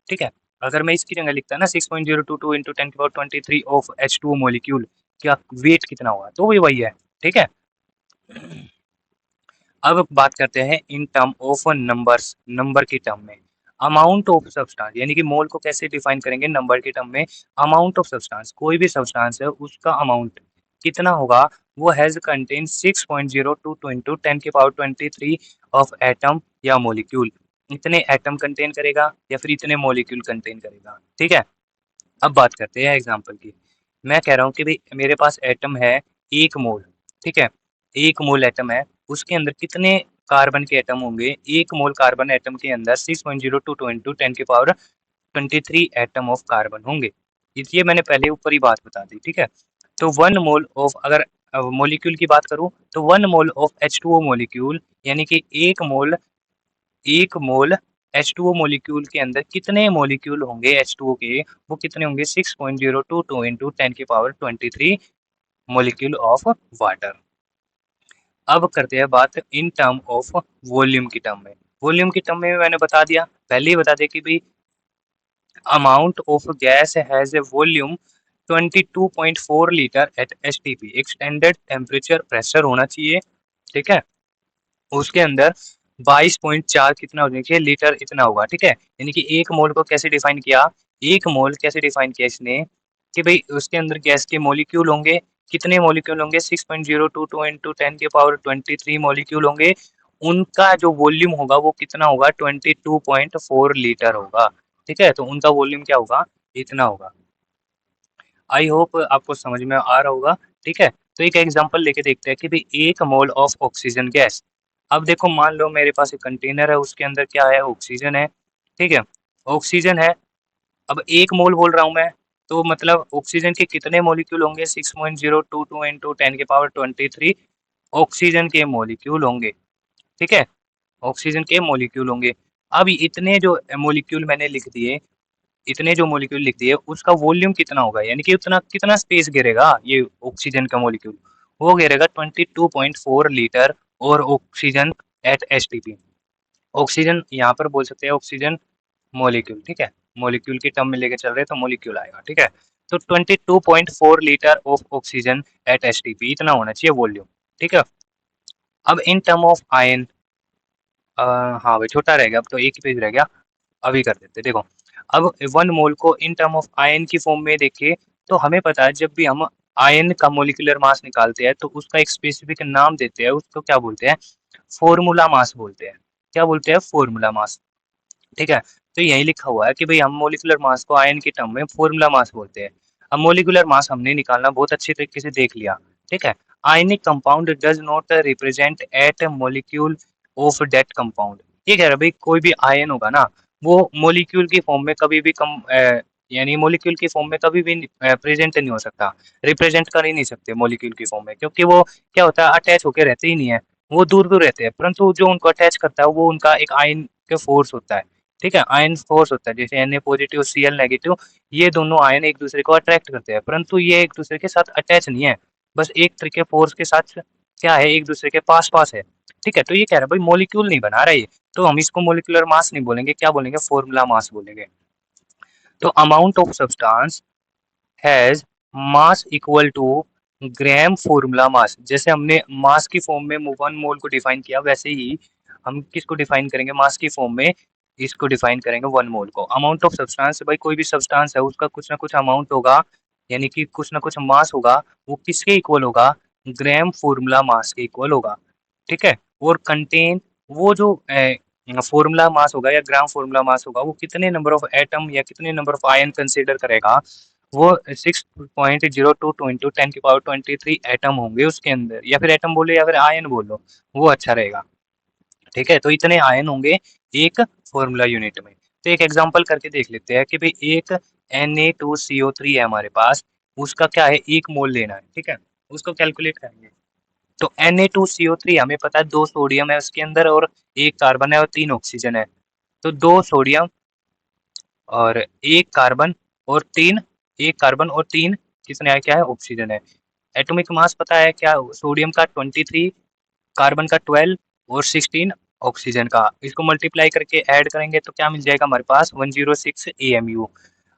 ठीक है, अगर मैं इसकी जगह लिखता ना 6.022 इंटू 10⁻23 ऑफ H2O मॉलिक्यूल, क्या वेट कितना होगा, तो वो वही है। ठीक है, अब बात करते हैं in term of numbers, number की टर्म में। अमाउंट ऑफ सब्सटेंस, यानी कि मोल को कैसे डिफाइन करेंगे नंबर की टर्म में, अमाउंट ऑफ सब्सटेंस, कोई भी सब्सटेंस है उसका अमाउंट कितना होगा, वो has contain 6.022 into 10⁻23 of atom या मोलिक्यूल, इतने एटम कंटेन करेगा या फिर इतने मोलिक्यूल कंटेन करेगा। ठीक है, अब बात करते हैं एग्जांपल की। मैं कह रहा हूँ कि भाई मेरे पास एटम है 1 मोल। ठीक है, 1 मोल एटम है, उसके अंदर कितने कार्बन के एटम होंगे, 1 मोल कार्बन एटम के अंदर 6.022 इंटू 10⁻23 एटम ऑफ कार्बन होंगे। ये मैंने पहले ऊपर ही बात बता दी। ठीक है, तो 1 मोल ऑफ, अगर मोलिक्यूल की बात करूं तो 1 मोल ऑफ H2O मोलिक्यूल, यानी कि 1 मोल H2O मॉलिक्यूल के अंदर कितने मॉलिक्यूल होंगे H2O के, वो कितने होंगे 6.022 इंटू 10⁻23 मॉलिक्यूल ऑफ वाटर। अब करते हैं बात इन टर्म ऑफ वॉल्यूम की टर्म में। वॉल्यूम की टर्म में मैंने बता दिया, पहले ही बता दिया कि भाई amount of gas has a volume 22.4 litre at STP, एक स्टैंडर्ड टेम्परेचर प्रेशर होना चाहिए। ठीक है, उसके अंदर 22.4 कितना हो जाएगा लीटर, इतना होगा। ठीक है, यानी कि 1 मोल को कैसे डिफाइन किया, 1 मोल कैसे डिफाइन किया इसने, कि भाई उसके अंदर गैस के मॉलिक्यूल होंगे, कितने मॉलिक्यूल होंगे 6.022 इंटू 10⁻23 मॉलिक्यूल होंगे, उनका जो वॉल्यूम होगा वो कितना होगा 22.4 लीटर होगा। ठीक है, तो उनका वॉल्यूम क्या होगा, इतना होगा। आई होप आपको समझ में आ रहा होगा। ठीक है, तो एक एग्जांपल लेके देखते हैं कि भाई 1 मोल ऑफ ऑक्सीजन गैस। अब देखो मान लो मेरे पास एक कंटेनर है, उसके अंदर क्या है, ऑक्सीजन है। ठीक है, ऑक्सीजन है, अब 1 मोल बोल रहा हूँ मैं, तो मतलब ऑक्सीजन के कितने मॉलिक्यूल होंगे 6.022 इंटू 10⁻23 ऑक्सीजन के मॉलिक्यूल होंगे। ठीक है, ऑक्सीजन के मॉलिक्यूल होंगे। अब इतने जो मॉलिक्यूल मैंने लिख दिए, इतने जो मॉलिक्यूल लिख दिए उसका वॉल्यूम कितना होगा, यानी कि उतना कितना स्पेस घेरेगा ये ऑक्सीजन का मॉलिक्यूल, वो घेरेगा 22.4 लीटर। और ऑक्सीजन एट STP, ऑक्सीजन यहाँ पर बोल सकते हैं ऑक्सीजन मॉलिक्यूल। ठीक है, मॉलिक्यूल की टर्म में लेके चल रहे हैं तो मॉलिक्यूल आएगा। ठीक है, तो 22.4 litre of oxygen at STP, इतना होना चाहिए वॉल्यूम। ठीक है, अब इन टर्म ऑफ आयन, हाँ भाई छोटा रह गया, अब तो एक ही पेज रह गया, अभी कर देते देखो। अब 1 मोल को इन टर्म ऑफ आयन की फॉर्म में देखें तो हमें पता है जब भी हम आयन का मोलिकुलर मास निकालते हैं तो उसका एक स्पेसिफिक नाम देते हैं, उसको क्या बोलते हैं, फॉर्मूला मास बोलते हैं। क्या बोलते हैं, फॉर्मूला मास। ठीक है, तो यही लिखा हुआ है कि भाई हम मोलिकुलर मास को आयन की टर्म में फॉर्मूला मास बोलते हैं। अब मोलिकुलर मास हमने निकालना बहुत अच्छे तरीके से देख लिया। ठीक है, ionic compound does not represent at molecule of that compound. ये कह रहा है भाई कोई भी आयन होगा ना, वो मॉलिक्यूल की फॉर्म में कभी भी यानी मॉलिक्यूल की फॉर्म में कभी भी प्रेजेंट नहीं हो सकता, रिप्रेजेंट कर ही नहीं सकते मॉलिक्यूल की फॉर्म में, क्योंकि वो क्या होता है अटैच होकर रहते ही नहीं है, वो दूर दूर रहते हैं, परंतु जो उनको अटैच करता है वो उनका एक आयन के फोर्स होता है। ठीक है, आयन फोर्स होता है, जैसे Na पॉजिटिव Cl नेगेटिव, ये दोनों आयन एक दूसरे को अट्रैक्ट करते हैं, परंतु ये एक दूसरे के साथ अटैच नहीं है, बस एक तरीके फोर्स के साथ क्या है, एक दूसरे के पास पास है। ठीक है, तो ये कह रहा है भाई मॉलिक्यूल नहीं बना रहा है ये, तो हम इसको मोलिकुलर मास नहीं बोलेंगे, क्या बोलेंगे, फॉर्मूला मास बोलेंगे। तो amount of substance has mass equal to gram formula mass, जैसे हमने मास की फॉर्म में 1 मोल को डिफाइन किया, वैसे ही हम किसको डिफाइन करेंगे मास की फॉर्म में, इसको डिफाइन करेंगे 1 मोल को। अमाउंट ऑफ सब्सटेंस, भाई कोई भी सब्सटेंस है उसका कुछ ना कुछ अमाउंट होगा, यानी कि कुछ ना कुछ मास होगा, वो किसके इक्वल होगा, ग्राम फॉर्मूला मास के इक्वल होगा। ठीक है, और कंटेन, वो जो फॉर्मूला मास होगा या ग्राम फॉर्मूला मास होगा, वो कितने नंबर ऑफ एटम या कितने नंबर ऑफ आयन कंसीडर करेगा, वो 6.022 इंटू 10⁻23 एटम होंगे उसके अंदर, या फिर एटम बोलो या फिर आयन बोलो, वो अच्छा रहेगा। ठीक है, तो इतने आयन होंगे एक फॉर्मूला यूनिट में। तो एक एग्जांपल करके देख लेते हैं कि भाई एक Na2CO3 है हमारे पास, उसका क्या है, 1 मोल लेना है। ठीक है, उसको कैलकुलेट करेंगे। तो Na2CO3 हमें पता है 2 सोडियम है उसके अंदर और 1 कार्बन है और 3 ऑक्सीजन है। तो 2 सोडियम और 1 कार्बन और 3, 1 कार्बन और 3 कितने है, क्या है, ऑक्सीजन है। एटॉमिक मास पता है क्या, सोडियम का 23, कार्बन का 12 और 16 ऑक्सीजन का। इसको मल्टीप्लाई करके ऐड करेंगे तो क्या मिल जाएगा हमारे पास, 106 AMU।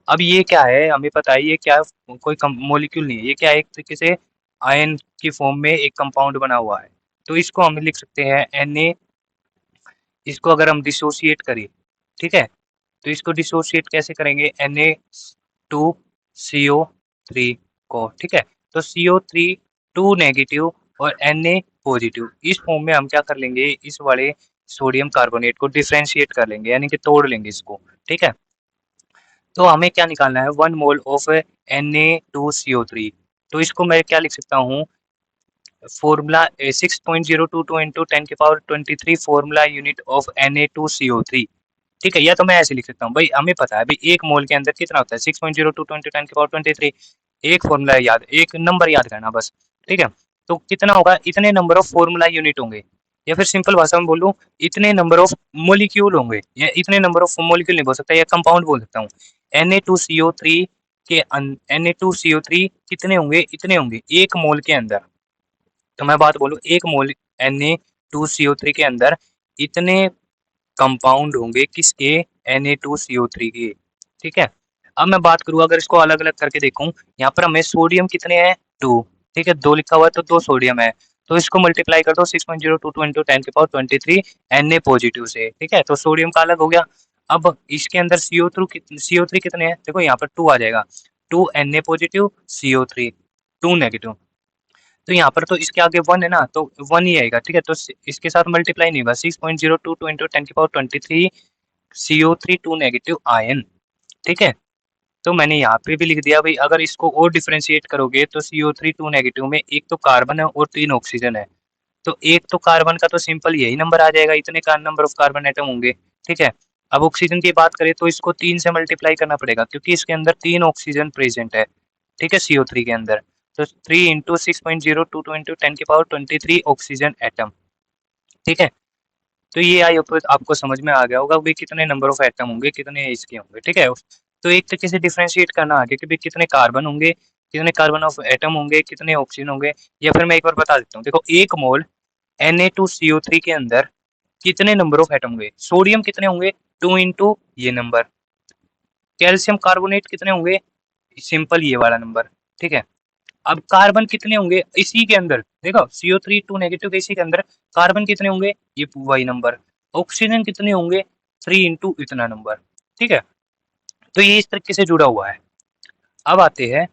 अब ये क्या है, हमें पता है ये क्या है, कोई मॉलिक्यूल नहीं है, ये क्या है, एक तरीके से आयन की फॉर्म में एक कंपाउंड बना हुआ है। तो इसको हम लिख सकते हैं Na, इसको अगर हम डिसोशिएट करें, ठीक है, तो इसको डिसोशिएट कैसे करेंगे, Na2CO3 को। ठीक है, तो CO3 2 नेगेटिव और Na पॉजिटिव, इस फॉर्म में हम क्या कर लेंगे, इस वाले सोडियम कार्बोनेट को डिफरेंशिएट कर लेंगे, यानी कि तोड़ लेंगे इसको। ठीक है, तो हमें क्या निकालना है, 1 मोल ऑफ Na2CO3। तो इसको मैं क्या लिख सकता हूँ, formula 6.022 into 10⁻23 formula unit of Na2CO3। ठीक है, या तो मैं ऐसे लिख सकता हूँ, भाई हमें पता है भाई 1 मोल के अंदर कितना होता है, 6.022 इंटू 10⁻23। एक फॉर्मूला याद, एक नंबर याद करना बस। ठीक है, तो कितना होगा, इतने नंबर ऑफ फॉर्मूला यूनिट होंगे, या फिर सिंपल भाषा में बोलूँ, इतने नंबर ऑफ मोलिक्यूल होंगे, या इतने नंबर ऑफ मोलिक्यूल नहीं बोल सकता, या कंपाउंड बोल सकता हूँ। Na2CO3 के Na2CO3 कितने होंगे, इतने होंगे 1 मोल के अंदर। तो मैं बात बोलूँ, 1 मोल Na2CO3 के अंदर इतने कंपाउंड होंगे किसके, Na2CO3 के। ठीक है, अब मैं बात करूँ, अगर इसको अलग अलग करके देखूं, यहाँ पर हमें सोडियम कितने हैं, 2। ठीक है, 2 लिखा हुआ है तो 2 सोडियम है, तो इसको मल्टीप्लाई कर दो 6.022 इंटू 10⁻23 Na पॉजिटिव से। ठीक है, तो सोडियम का अलग हो गया। अब इसके अंदर CO3 कितने हैं, देखो यहाँ पर 2 आ जाएगा, 2 Na पॉजिटिव, CO3 2 नेगेटिव। तो यहाँ पर तो इसके आगे 1 है ना, तो 1 ही आएगा। ठीक है, तो इसके साथ मल्टीप्लाई नहीं होगा, 6.022 इंटू 10⁻23 CO3 2 नेगेटिव आयन। ठीक है, तो मैंने यहाँ पे भी लिख दिया भाई, अगर इसको और डिफरेंशिएट करोगे तो CO3 2 नेगेटिव में एक तो कार्बन है और 3 ऑक्सीजन है, तो एक तो कार्बन का तो सिंपल यही नंबर आ जाएगा, इतने का नंबर ऑफ कार्बन एटम होंगे। ठीक है, अब ऑक्सीजन की बात करें तो इसको 3 से मल्टीप्लाई करना पड़ेगा, क्योंकि इसके अंदर 3 ऑक्सीजन प्रेजेंट है। ठीक है, CO3 के अंदर, तो 3 इंटू 6.022 इंटू 10⁻23 ऑक्सीजन एटम। ठीक है, तो ये आई होप आपको समझ में आ गया होगा भाई कितने नंबर ऑफ एटम होंगे, कितने इसके होंगे। ठीक है, तो एक तरीके से डिफरेंशिएट करना आगे कि भाई कितने कार्बन होंगे, कितने कार्बन ऑफ एटम होंगे, कितने ऑक्सीजन होंगे। या फिर मैं एक बार बता देता हूँ, देखो 1 मोल Na2CO3 के अंदर कितने नंबर ऑफ एटम होंगे, सोडियम कितने होंगे, 2 इंटू ये नंबर, कैल्शियम कार्बोनेट कितने होंगे, सिंपल ये वाला नंबर। ठीक है, अब कार्बन कितने होंगे इसी के अंदर, देखो CO3 2 नेगेटिव के इसी के अंदर कार्बन कितने होंगे, ये वही नंबर। ऑक्सीजन कितने होंगे, 3 इंटू इतना नंबर। ठीक है, तो ये इस तरीके से जुड़ा हुआ है। अब आते हैं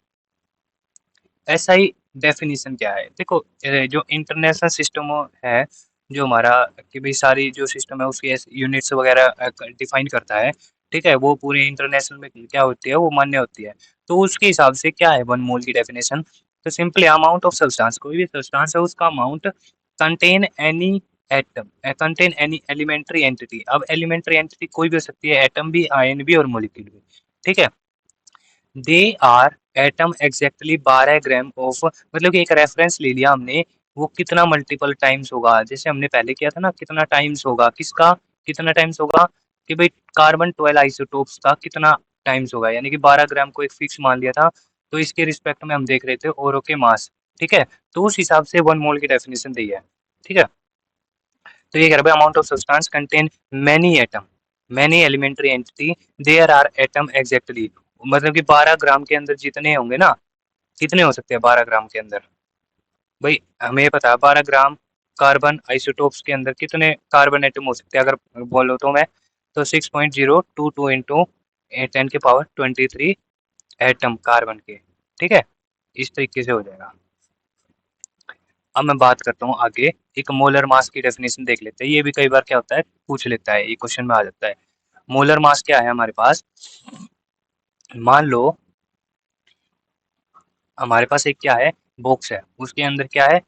SI डेफिनेशन क्या है। देखो जो इंटरनेशनल सिस्टम है, जो हमारा कि भाई सारी जो सिस्टम है उसकी यूनिट्स वगैरह डिफाइन करता है। ठीक है, वो पूरे इंटरनेशनल में क्या होती है, वो मान्य होती है। तो उसके हिसाब से क्या है 1 मोल की डेफिनेशन, तो सिंपली अमाउंट ऑफ सब्सटेंस, कोई भी सब्सटेंस है उसका amount contain any atom, contain any elementary entity. अब एलिमेंट्री एंटिटी कोई भी हो सकती है, एटम भी, आयन भी और मॉलिक्यूल भी। ठीक है, they are atom exactly 12 gram of, मतलब कि एक रेफरेंस ले लिया हमने, वो कितना मल्टीपल टाइम्स होगा, जैसे हमने पहले किया था ना, कितना टाइम्स होगा किसका, कितना टाइम्स होगा कि भाई कार्बन 12 आइसोटोप्स का कितना टाइम्स होगा, यानी कि 12 ग्राम को एक फिक्स मान लिया था। तो इसके रिस्पेक्ट में हम देख रहे थे ओरो के मास। ठीक है, तो उस हिसाब से 1 मोल की डेफिनेशन दी है। ठीक है, तो ये कह रहा है amount of substance contain many atom, many elementary entity, there are atom exactly, मतलब कि 12 ग्राम के अंदर जितने होंगे ना, कितने हो सकते हैं 12 ग्राम के अंदर, भाई हमें पता है 12 ग्राम कार्बन आइसोटोप्स के अंदर कितने कार्बन एटम हो सकते हैं, अगर बोलो तो मैं, तो 6.022 इंटू 10⁻23 एटम कार्बन के। ठीक है, इस तरीके से हो जाएगा। अब मैं बात करता हूँ आगे, एक मोलर मास की डेफिनेशन देख लेते हैं। ये भी कई बार क्या होता है, पूछ लेता है, ये क्वेश्चन में आ जाता है। मोलर मास क्या है हमारे पास, मान लो हमारे पास एक क्या है, बॉक्स है, उसके अंदर क्या है,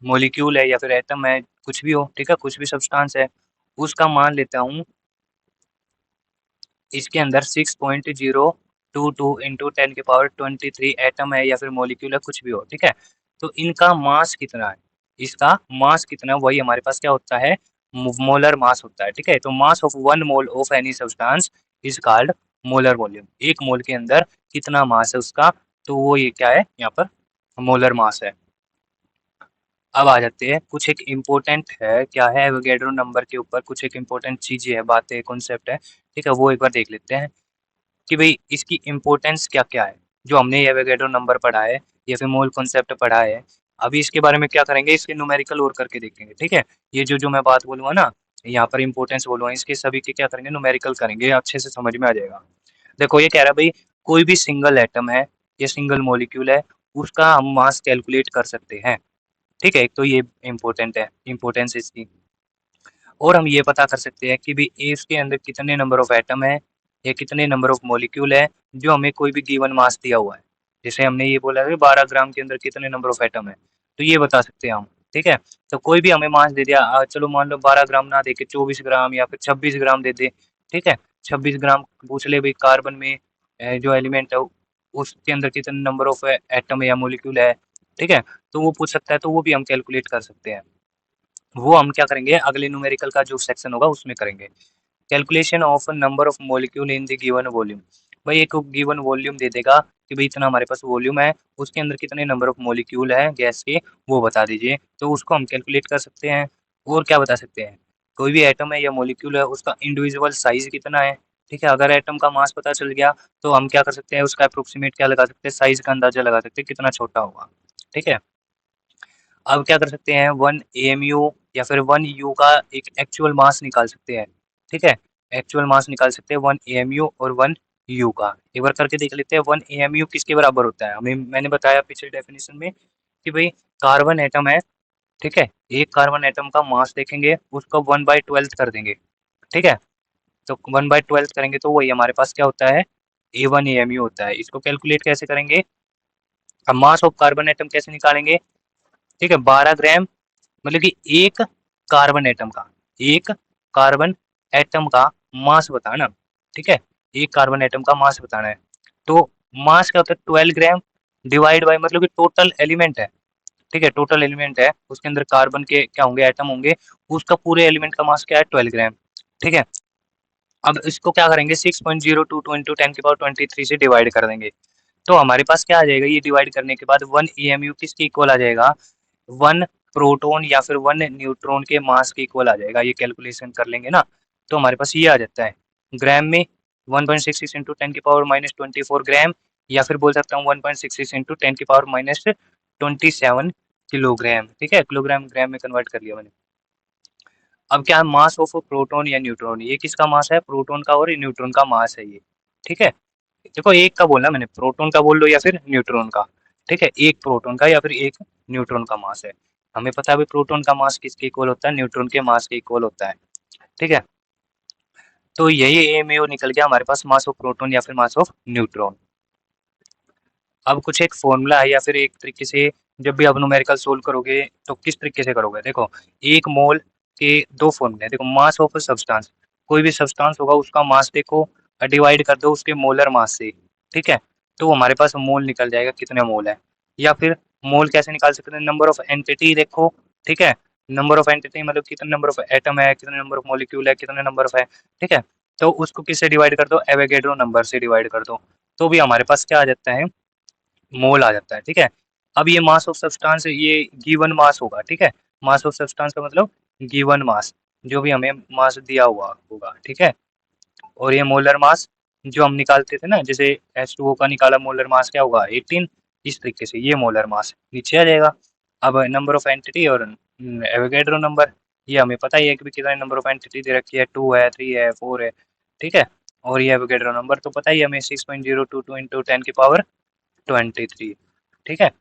मॉलिक्यूल है या फिर एटम है, कुछ भी हो, ठीक है, कुछ भी सब्सटेंस है, उसका मान लेता हूँ इसके अंदर 6.022 इंटू 10⁻23 एटम है या फिर मॉलिक्यूल है, कुछ भी हो, ठीक है। तो इनका मास कितना है, इसका मास कितना, वही हमारे पास क्या होता है, मोलर मास होता है, ठीक है। तो mass of 1 mole of any substance is called molar volume. एक मोल के अंदर कितना मास है उसका, तो वो ये क्या है यहाँ पर, मोलर मास है। अब आ जाते हैं, कुछ एक इम्पोर्टेंट है, क्या है, एवोगैड्रो नंबर के ऊपर कुछ एक इम्पोर्टेंट चीजें है, बातें, कॉन्सेप्ट है, ठीक है, वो एक बार देख लेते हैं कि भाई इसकी इम्पोर्टेंस क्या क्या है। जो हमने ये एवोगैड्रो नंबर पढ़ा है या फिर मोल कॉन्सेप्ट पढ़ा है, अभी इसके बारे में क्या करेंगे, इसके न्यूमेरिकल और करके देखेंगे, ठीक है। ये जो जो मैं बात बोलूँगा ना, यहाँ पर इंपॉर्टेंस बोलूँगा, इसके सभी के क्या करेंगे, न्यूमेरिकल करेंगे, अच्छे से समझ में आ जाएगा। देखो ये कह रहा है भाई, कोई भी सिंगल एटम है या सिंगल मॉलिक्यूल है, उसका हम मास कैलकुलेट कर सकते हैं, ठीक है। एक तो ये इम्पोर्टेंट है, इम्पोर्टेंस इसकी। और हम ये पता कर सकते हैं कि भी इसके अंदर कितने नंबर ऑफ एटम है या कितने नंबर ऑफ मॉलिक्यूल है, जो हमें कोई भी गिवन मास दिया हुआ है। जैसे हमने ये बोला है 12 ग्राम के अंदर कितने नंबर ऑफ एटम है, तो ये बता सकते हैं हम, ठीक है। तो कोई भी हमें मास दे दिया, चलो मान लो 12 ग्राम ना दे के 24 ग्राम या फिर 26 ग्राम दे दे, ठीक है। 26 ग्राम पूछ ले भाई, कार्बन में जो एलिमेंट है उसके अंदर कितने नंबर ऑफ एटम या मॉलिक्यूल है, ठीक है। तो वो पूछ सकता है, तो वो भी हम कैलकुलेट कर सकते हैं। वो हम क्या करेंगे, अगले न्यूमेरिकल का जो सेक्शन होगा उसमें करेंगे। Calculation of number of molecule in the given volume. भाई एक गिवन वॉल्यूम दे देगा कि भाई इतना हमारे पास वॉल्यूम है, उसके अंदर कितने नंबर ऑफ मॉलिक्यूल है गैस के, वो बता दीजिए, तो उसको हम कैलकुलेट कर सकते हैं। और क्या बता सकते हैं, कोई भी एटम है या मॉलिक्यूल है, उसका इंडिविजुअल साइज कितना है, ठीक है। अगर एटम का मास पता चल गया, तो हम क्या कर सकते हैं, उसका अप्रोक्सीमेट क्या लगा सकते हैं, साइज का अंदाजा लगा सकते हैं कितना छोटा होगा, ठीक है। अब क्या कर सकते हैं, 1 AMU या फिर 1 U का एक एक्चुअल मास निकाल सकते हैं, ठीक है। एक्चुअल मास निकाल सकते हैं 1 AMU और 1 U का। एक बार करके देख लेते हैं, 1 AMU किसके बराबर होता है, हमें मैंने बताया पिछले डेफिनेशन में कि भाई कार्बन एटम है, ठीक है। एक कार्बन एटम का मास देखेंगे, उसको 1/12 कर देंगे, ठीक है। तो 1/12 करेंगे तो वही हमारे पास क्या होता है, A1 AMU होता है। इसको कैलकुलेट कैसे करेंगे, अब मास ऑफ कार्बन एटम कैसे निकालेंगे, ठीक है। 12 ग्राम, मतलब कि एक कार्बन एटम का, एक कार्बन एटम का मास बताना, ठीक है। एक कार्बन एटम का मास बताना है, तो मास क्या होता है, 12 ग्राम डिवाइड बाय, मतलब कि टोटल एलिमेंट है, ठीक है। टोटल एलिमेंट है, उसके अंदर कार्बन के क्या होंगे, एटम होंगे, उसका पूरे एलिमेंट का मास क्या है, 12 ग्राम, ठीक है। अब इसको क्या करेंगे, 6.022 इंटू 10⁻23 से डिवाइड कर देंगे, तो हमारे पास क्या आ जाएगा, ये डिवाइड करने के बाद 1 AMU किसके इक्वल आ जाएगा, 1 प्रोटॉन या फिर 1 न्यूट्रॉन के मास के इक्वल आ जाएगा। ये कैलकुलेशन कर लेंगे ना, तो हमारे पास ये आ जाता है ग्राम में 1.66 इंटू 10⁻24 ग्राम, या फिर बोल सकता हूँ 1.66 इंटू 10⁻27 किलोग्राम, ठीक है। किलोग्राम ग्राम में कन्वर्ट कर लिया मैंने। अब क्या है, मास ऑफ प्रोटॉन या न्यूट्रॉन, ये किसका मास है, प्रोटॉन का और न्यूट्रॉन का मास है ये, ठीक है। देखो एक का बोलना मैंने, प्रोटॉन का बोल लो या फिर न्यूट्रॉन का, ठीक है। एक प्रोटॉन का या फिर एक न्यूट्रॉन का मास है। हमें पता है भाई प्रोटॉन का मास किसके इक्वल होता है, न्यूट्रॉन के मास के इक्वल होता है, ठीक है। तो यही AMU निकल गया हमारे पास, मास ऑफ प्रोटॉन या फिर मास ऑफ न्यूट्रॉन। अब कुछ एक फॉर्मूला है या फिर एक तरीके से, जब भी आप न्यूमेरिकल सोल्व करोगे तो किस तरीके से करोगे, देखो एक मोल के दो फॉर्मूले, देखो मास ऑफ सब्सटेंस, कोई भी सब्सटेंस होगा उसका मास देखो, डिवाइड कर दो उसके मोलर मास से, ठीक है। तो हमारे पास मोल निकल जाएगा कितने मोल है। या फिर मोल कैसे निकाल सकते हैं, नंबर ऑफ एंटिटी देखो, ठीक है। नंबर ऑफ एंटिटी मतलब कितने नंबर ऑफ एटम है, कितने नंबर ऑफ मॉलिक्यूल है, कितने नंबर ऑफ है, ठीक है। तो उसको किससे डिवाइड कर दो, एवोगैड्रो नंबर से डिवाइड कर दो, तो भी हमारे पास क्या आ जाता है, मोल आ जाता है, ठीक है। अब ये मास ऑफ सब्सटेंस ये गिवन मास होगा, ठीक है। मास ऑफ सब्सटेंस का मतलब गिवन मास, जो भी हमें मास दिया हुआ होगा, ठीक है। और ये मोलर मास जो हम निकालते थे ना, जैसे H2O का निकाला मोलर मास क्या होगा, 18, इस तरीके से ये मोलर मास नीचे आ जाएगा। अब नंबर ऑफ एंटिटी और एवोगैड्रो नंबर, ये हमें पता ही है कि कितना नंबर ऑफ एंटिटी दे रखी है, 2 है, 3 है, 4 है, ठीक है। और ये एवोगैड्रो नंबर तो पता ही है हमें, 6.022 इंटू 10⁻23, ठीक है।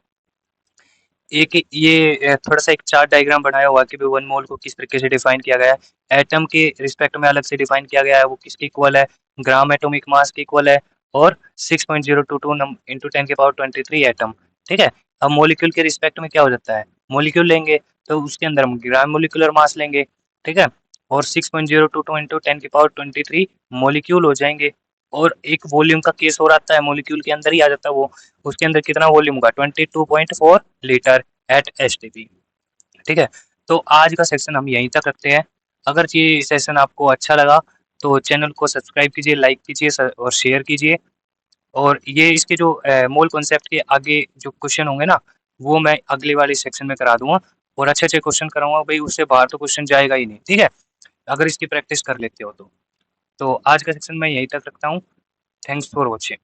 एक ये थोड़ा-सा एक चार्ट डायग्राम बनाया हुआ है कि 1 मोल को किस तरीके से डिफाइन किया गया है। एटम के रिस्पेक्ट में अलग से डिफाइन किया गया है, वो किसके इक्वल है, ग्राम एटॉमिक मास के इक्वल है और 6.022 नम इंटू 10 की पावर 23 एटम, ठीक है? अब मॉलिक्यूल के रिस्पेक्ट में क्या हो जाता है, मॉलिक्यूल लेंगे तो उसके अंदर हम ग्राम मॉलिक्यूलर मास लेंगे, ठीक है? और 6.022 इंटू 10 की पावर 23 मॉलिक्यूल हो जाएँगे। और एक वॉल्यूम का केस और आता है, मॉलिक्यूल के अंदर ही आ जाता है वो, उसके अंदर कितना वॉल्यूम होगा 22.4 लीटर एट एसटीपी, ठीक है? तो आज का सेक्शन हम यहीं तक रखते हैं। अगर ये सेशन आपको अच्छा लगा तो चैनल को सब्सक्राइब कीजिए, लाइक कीजिए और शेयर कीजिए। और ये इसके जो मूल कॉन्सेप्ट के आगे जो क्वेश्चन होंगे ना, वो मैं अगले वाले सेक्शन में करा दूंगा और अच्छे अच्छे क्वेश्चन कराऊंगा भाई, उससे बाहर तो क्वेश्चन जाएगा ही नहीं, ठीक है? अगर इसकी प्रैक्टिस कर लेते हो तो आज का सेक्शन मैं यहीं तक रखता हूँ। Thanks for watching.